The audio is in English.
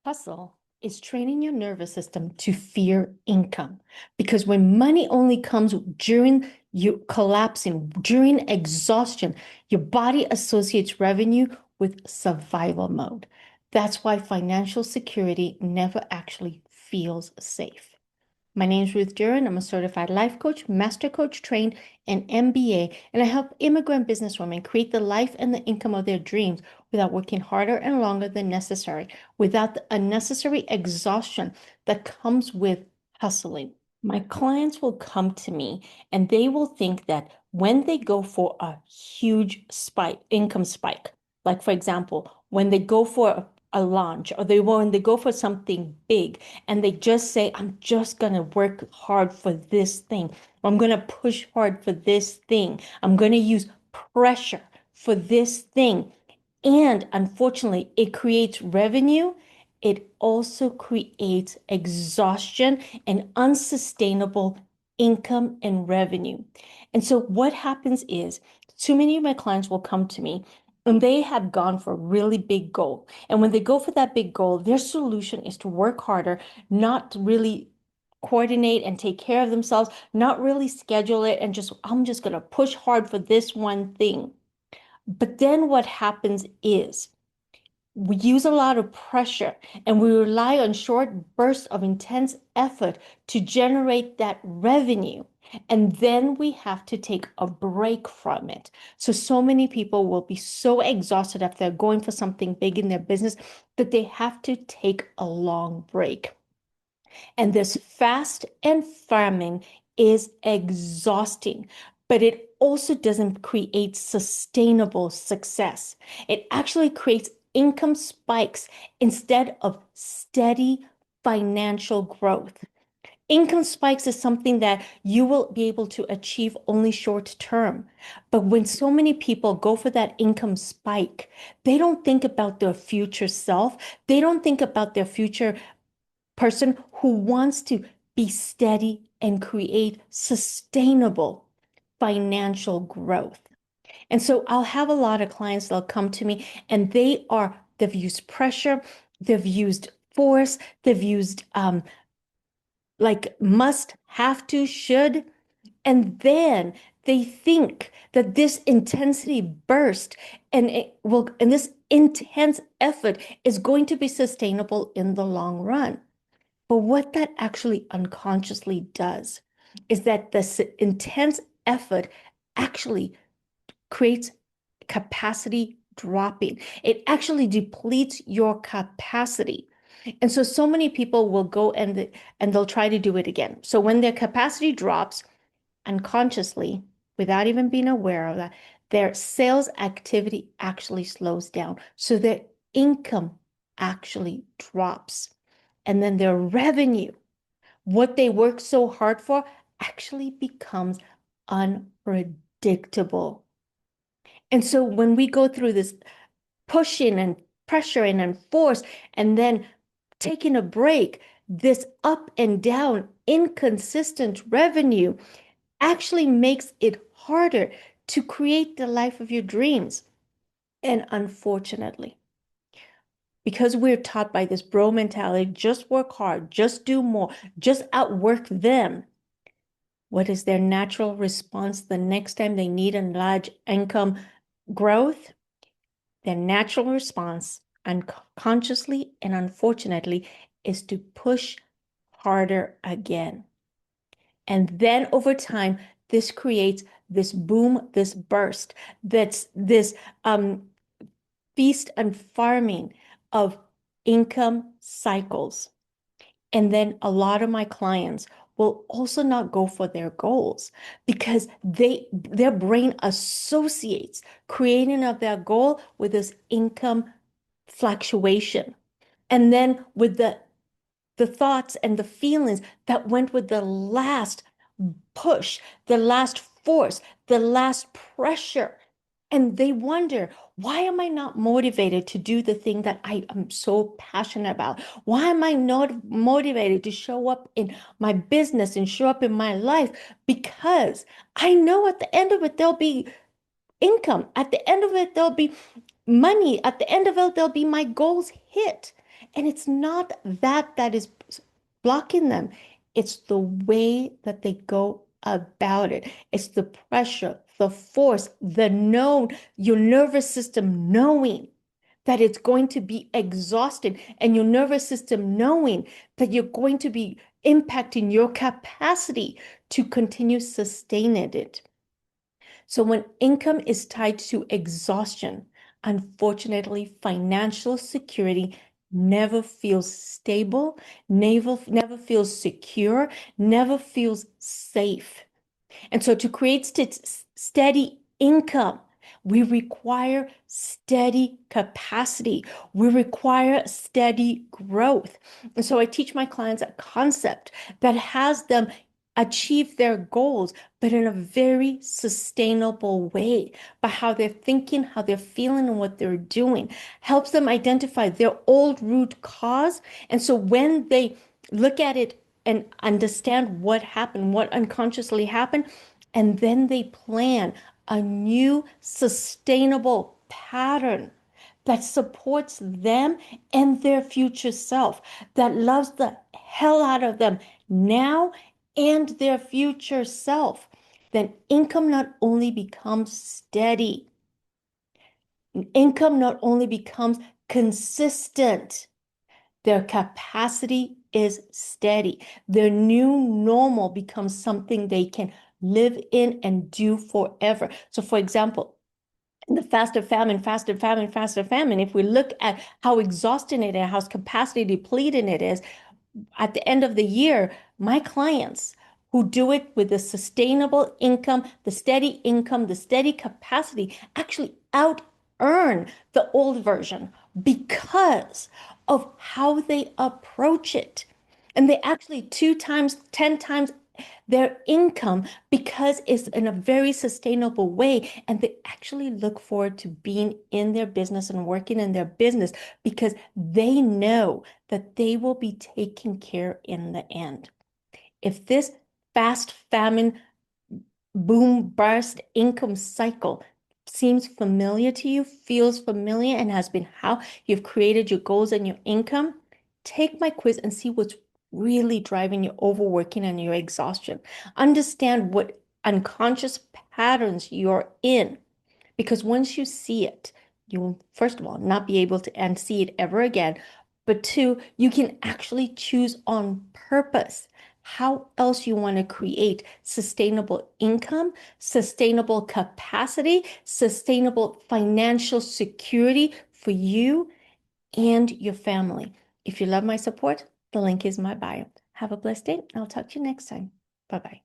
Hustle is training your nervous system to fear income because when money only comes during you collapsing, during exhaustion, your body associates revenue with survival mode. That's why financial security never actually feels safe. My name is Ruth Duren. I'm a certified life coach, master coach trained, and MBA, and I help immigrant businesswomen create the life and the income of their dreams without working harder and longer than necessary, without the unnecessary exhaustion that comes with hustling. My clients will come to me and they will think that when they go for a huge spike, income spike, like for example, when they go for a launch or when they go for something big and they just say, I'm just going to work hard for this thing. I'm going to push hard for this thing. I'm going to use pressure for this thing. And unfortunately, it creates revenue. It also creates exhaustion and unsustainable income and revenue. And so what happens is too many of my clients will come to me and they have gone for a really big goal. And when they go for that big goal, their solution is to work harder, not really coordinate and take care of themselves, not really schedule it, and I'm just going to push hard for this one thing. But then what happens is we use a lot of pressure and we rely on short bursts of intense effort to generate that revenue. And then we have to take a break from it. So many people will be so exhausted after they're going for something big in their business that they have to take a long break. And this fast and farming is exhausting, but it also doesn't create sustainable success. It actually creates income spikes instead of steady financial growth. Income spikes is something that you will be able to achieve only short term. But when so many people go for that income spike, they don't think about their future self. They don't think about their future person who wants to be steady and create sustainable financial growth. And so I'll have a lot of clients that'll come to me and they've used pressure, they've used force, they've used like must, have to, should, and then they think that this intensity burst and this intense effort is going to be sustainable in the long run. But what that actually unconsciously does is that this intense effort actually creates capacity dropping. It actually depletes your capacity. And so many people will go and they'll try to do it again. So when their capacity drops unconsciously, without even being aware of that, their sales activity actually slows down. So their income actually drops. And then their revenue, what they work so hard for, actually becomes unpredictable. And so when we go through this pushing and pressuring and force, and then taking a break, this up and down, inconsistent revenue actually makes it harder to create the life of your dreams. And unfortunately, because we're taught by this bro mentality, just work hard, just do more, just outwork them. What is their natural response the next time they need a large income growth? Their natural response, unconsciously and unfortunately, is to push harder again. And then over time, this creates this boom, this burst, that's this feast and farming of income cycles. And then a lot of my clients will also not go for their goals because their brain associates creating of their goal with this income fluctuation. And then with the thoughts and the feelings that went with the last push, the last force, the last pressure. And they wonder, why am I not motivated to do the thing that I am so passionate about? Why am I not motivated to show up in my business and show up in my life? Because I know at the end of it, there'll be income. At the end of it, there'll be money. At the end of it, there'll be my goals hit. And it's not that is blocking them. It's the way that they go about it. It's the pressure, the force, the known, your nervous system knowing that it's going to be exhausted, and your nervous system knowing that you're going to be impacting your capacity to continue sustaining it. So when income is tied to exhaustion, unfortunately, financial security never feels stable, never feels secure, never feels safe. And so to create steady income, we require steady capacity. We require steady growth. And so I teach my clients a concept that has them achieve their goals, but in a very sustainable way, by how they're thinking, how they're feeling, and what they're doing. Helps them identify their old root cause. And so when they look at it and understand what happened, what unconsciously happened, and then they plan a new sustainable pattern that supports them and their future self, that loves the hell out of them now and their future self, then income not only becomes steady, income not only becomes consistent, their capacity is steady. Their new normal becomes something they can live in and do forever. So, for example, in the fast and famine, if we look at how exhausting it is, how capacity depleting it is, at the end of the year, my clients who do it with the sustainable income, the steady capacity, actually out earn the old version because of how they approach it. And they actually 2 times, 10 times their income because it's in a very sustainable way. And they actually look forward to being in their business and working in their business because they know that they will be taken care in the end. If this fast famine boom bust income cycle seems familiar to you, feels familiar, and has been how you've created your goals and your income, take my quiz and see what's really driving your overworking and your exhaustion. Understand what unconscious patterns you're in. Because once you see it, you will, first of all, not be able to and see it ever again. But two, you can actually choose on purpose how else you want to create sustainable income, sustainable capacity, sustainable financial security for you and your family. If you love my support, the link is in my bio. Have a blessed day. I'll talk to you next time. Bye bye.